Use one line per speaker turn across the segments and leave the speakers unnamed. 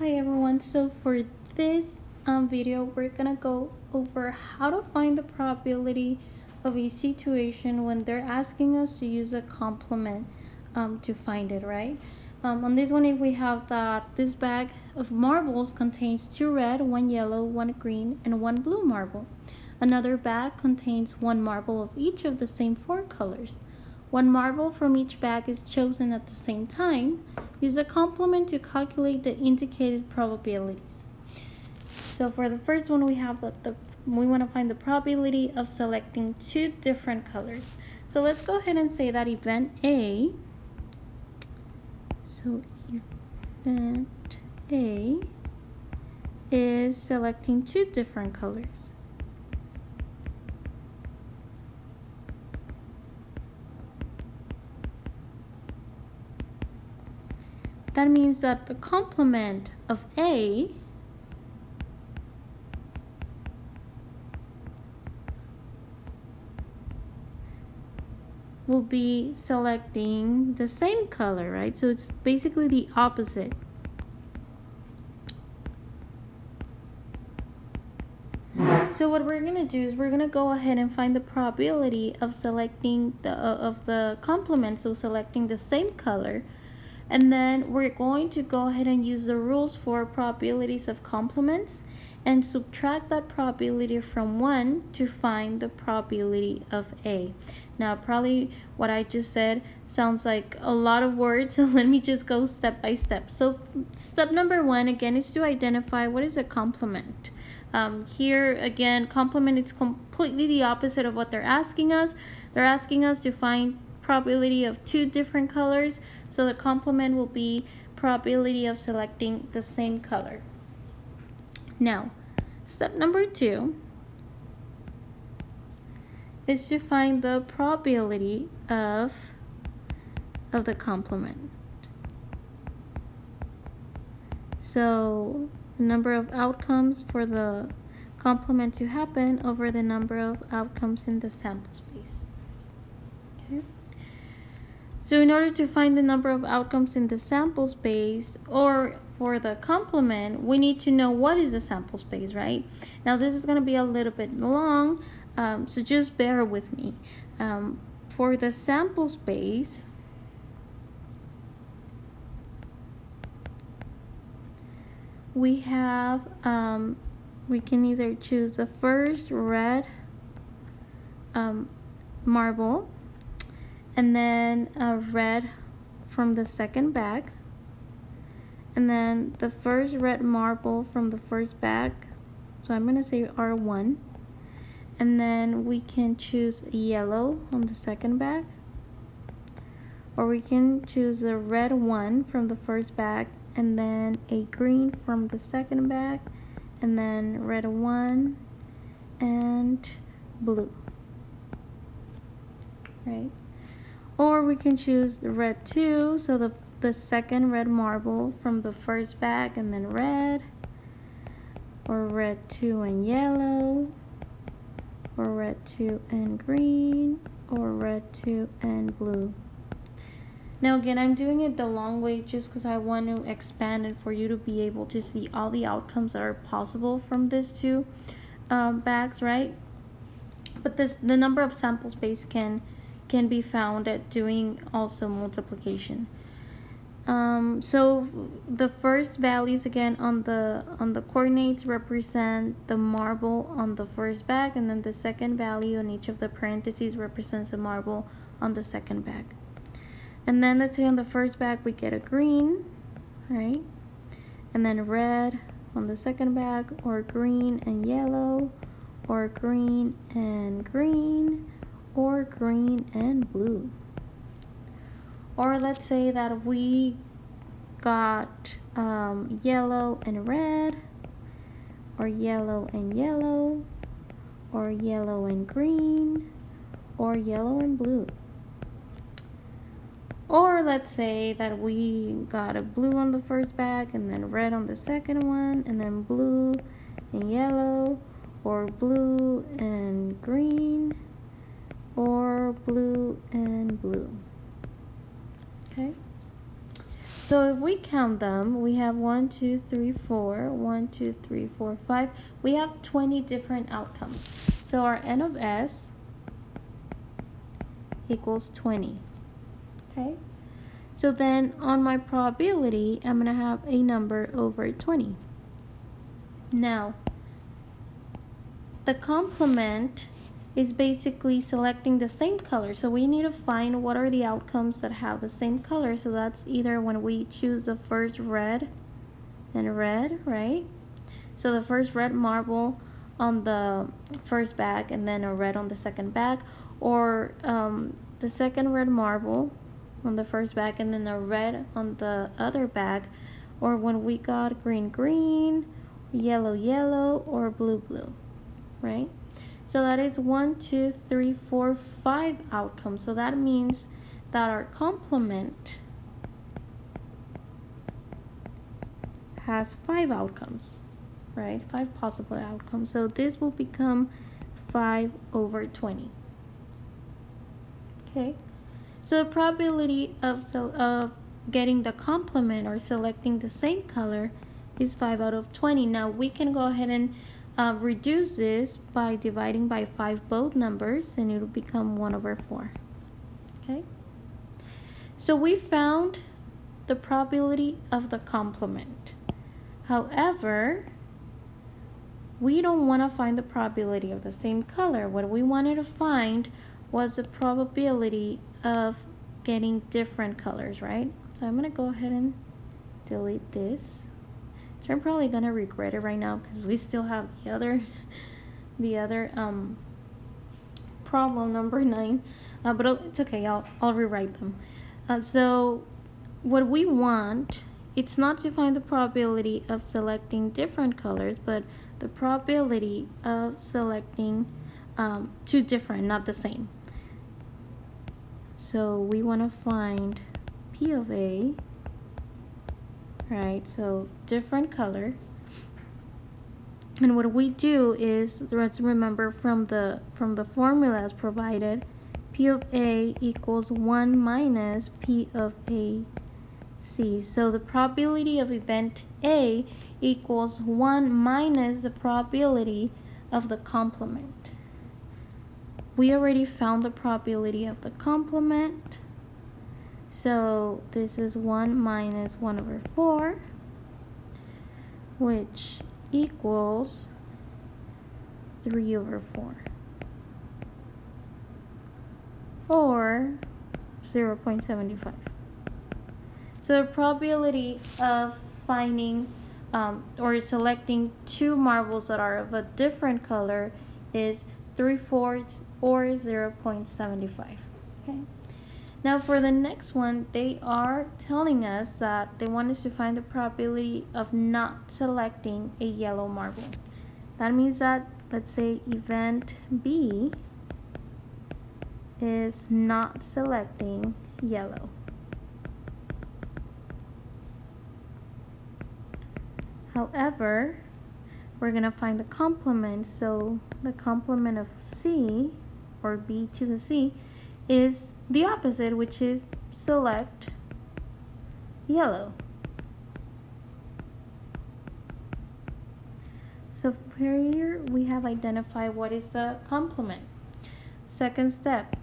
Hi everyone, so for this video we're gonna go over how to find the probability of a situation when they're asking us to use a complement to find it, right? On this one, if we have that this bag of marbles contains 2 red, 1 yellow, 1 green, and 1 blue marble. Another bag contains 1 marble of each of the same 4 colors. 1 marble from each bag is chosen at the same time. Use a complement to calculate the indicated probabilities. So for the first one, we have we want to find the probability of selecting 2 different colors. So let's go ahead and say that event A. So event A is selecting 2 different colors. That means that the complement of A will be selecting the same color, right? So it's basically the opposite. So what we're going to do is we're going to go ahead and find the probability of selecting the complement, so selecting the same color. And then we're going to go ahead and use the rules for probabilities of complements and subtract that probability from 1 to find the probability of A. Now, probably what I just said sounds like a lot of words, so let me just go step by step. So step number 1, again, is to identify what is a complement. Here, again, complement is completely the opposite of what they're asking us. They're asking us to find probability of 2 different colors, so the complement will be probability of selecting the same color. Now, step number 2 is to find the probability of the complement. So the number of outcomes for the complement to happen over the number of outcomes in the sample space. Okay. So in order to find the number of outcomes in the sample space, or for the complement, we need to know what is the sample space, right? Now this is going to be a little bit long, so just bear with me. For the sample space, we have, we can either choose the first red marble, and then a red from the second bag, and then the first red marble from the first bag, so I'm going to say R1, and then we can choose yellow on the second bag, or we can choose the red one from the first bag, and then a green from the second bag, and then red one and blue, right? Or we can choose the red 2, so the second red marble from the first bag, and then red, or red 2 and yellow, or red 2 and green, or red 2 and blue. Now again, I'm doing it the long way just because I want to expand it for you to be able to see all the outcomes that are possible from these 2 bags, right? But the number of sample space can be found at doing also multiplication. So the first values again on the coordinates represent the marble on the first bag, and then the second value on each of the parentheses represents a marble on the second bag. And then let's say on the first bag we get a green, right? And then red on the second bag, or green and yellow, or green and green, or green and blue. Or let's say that we got yellow and red, or yellow and yellow, or yellow and green, or yellow and blue. Or let's say that we got a blue on the first bag, and then red on the second one, and then blue and yellow, or blue and green, or blue and blue. Okay. So if we count them, we have 1, 2, 3, 4, 1, 2, 3, 4, 5. We have 20 different outcomes. So our n of s equals 20. Okay? So then on my probability, I'm going to have a number over 20. Now, the complement is basically selecting the same color. So we need to find what are the outcomes that have the same color. So that's either when we choose the first red and red, right? So the first red marble on the first bag and then a red on the second bag, or the second red marble on the first bag and then a red on the other bag, or when we got green green, yellow yellow, or blue blue, right? So that is 1, 2, 3, 4, 5 outcomes. So that means that our complement has 5 outcomes, right? 5 possible outcomes. So this will become 5 over 20. Okay. So the probability of getting the complement or selecting the same color is 5 out of 20. Now we can go ahead and reduce this by dividing by 5 both numbers, and it will become 1 over 4. Okay. So we found the probability of the complement. However, we don't want to find the probability of the same color. What we wanted to find was the probability of getting different colors, right? So I'm going to go ahead and delete this. So I'm probably going to regret it right now because we still have the other problem number 9. But it's okay, I'll rewrite them. So what we want, it's not to find the probability of selecting different colors, but the probability of selecting two different, not the same. So we want to find P of A, right? So different color. And what we do is, let's remember from the formulas provided, P of A equals 1 minus P of A C. So the probability of event A equals 1 minus the probability of the complement. We already found the probability of the complement. So this is 1 minus 1 over 4, which equals 3 over 4, or 0.75. So the probability of finding or selecting two marbles that are of a different color is 3/4 or 0.75. Okay. Now for the next one, they are telling us that they want us to find the probability of not selecting a yellow marble. That means that, let's say, event B is not selecting yellow. However, we're going to find the complement. So the complement of C, or B to the C, is the opposite, which is select yellow. So here we have identified what is the complement. Second step,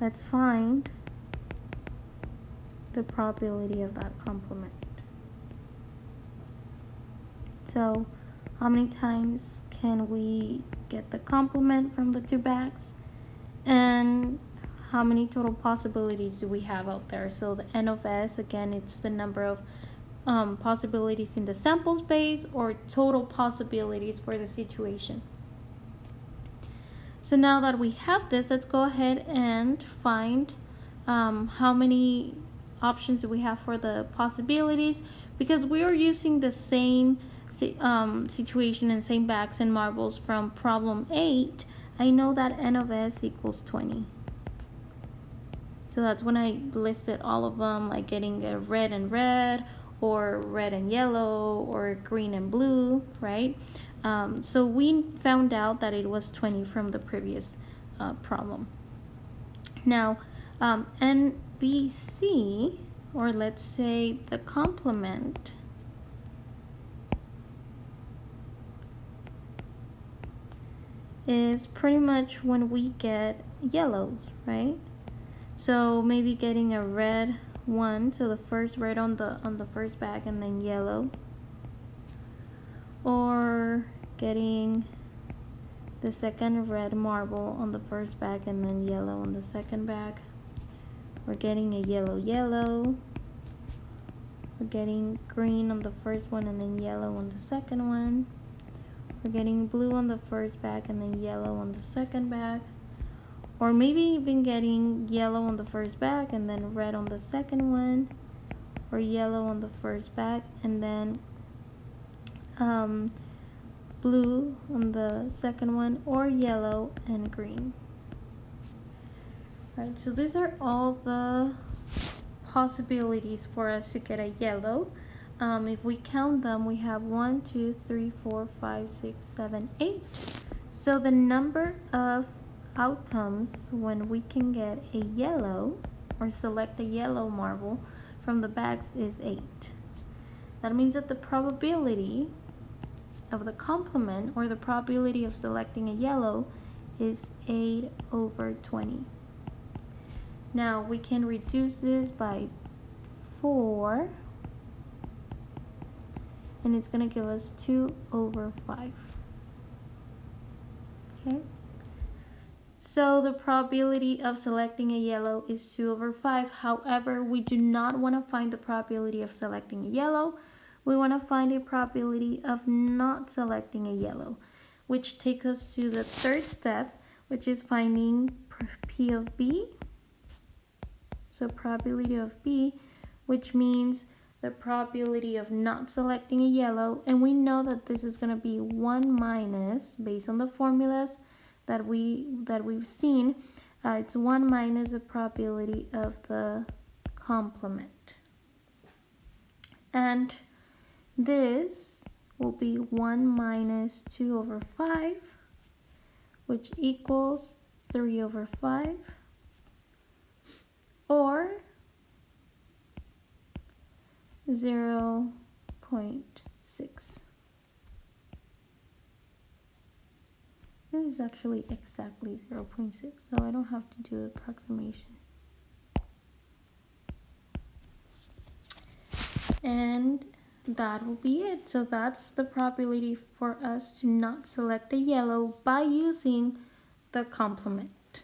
let's find the probability of that complement. So how many times can we get the complement from the two bags? And how many total possibilities do we have out there? So the n of s, again, it's the number of possibilities in the sample space, or total possibilities for the situation. So now that we have this, let's go ahead and find how many options do we have for the possibilities, because we are using the same situation and same bags and marbles from problem 8. I know that n of s equals 20. So that's when I listed all of them, like getting a red and red, or red and yellow, or green and blue, right? So we found out that it was 20 from the previous problem. Now, n BC, or let's say the complement, is pretty much when we get yellows, right? So maybe getting a red one, so the first red on the first bag and then yellow, or getting the second red marble on the first bag and then yellow on the second bag. We're getting a yellow yellow. We're getting green on the first one and then yellow on the second one. We're getting blue on the first bag and then yellow on the second bag. Or maybe even getting yellow on the first bag and then red on the second one. Or yellow on the first bag and then blue on the second one, or yellow and green. Right, so these are all the possibilities for us to get a yellow. If we count them, we have 1, 2, 3, 4, 5, 6, 7, 8. So the number of outcomes when we can get a yellow or select a yellow marble from the bags is 8. That means that the probability of the complement, or the probability of selecting a yellow, is 8 over 20. Now we can reduce this by 4, and it's going to give us 2 over 5. Okay? So the probability of selecting a yellow is 2 over 5. However, we do not want to find the probability of selecting a yellow. We want to find a probability of not selecting a yellow, which takes us to the third step, which is finding P of B. So probability of B, which means the probability of not selecting a yellow. And we know that this is going to be 1 minus, based on the formulas that we've seen, it's 1 minus the probability of the complement. And this will be 1 minus 2 over 5, which equals 3 over 5, or 0.6. This is actually exactly 0.6, so I don't have to do approximation. And that will be it. So that's the probability for us to not select a yellow by using the complement.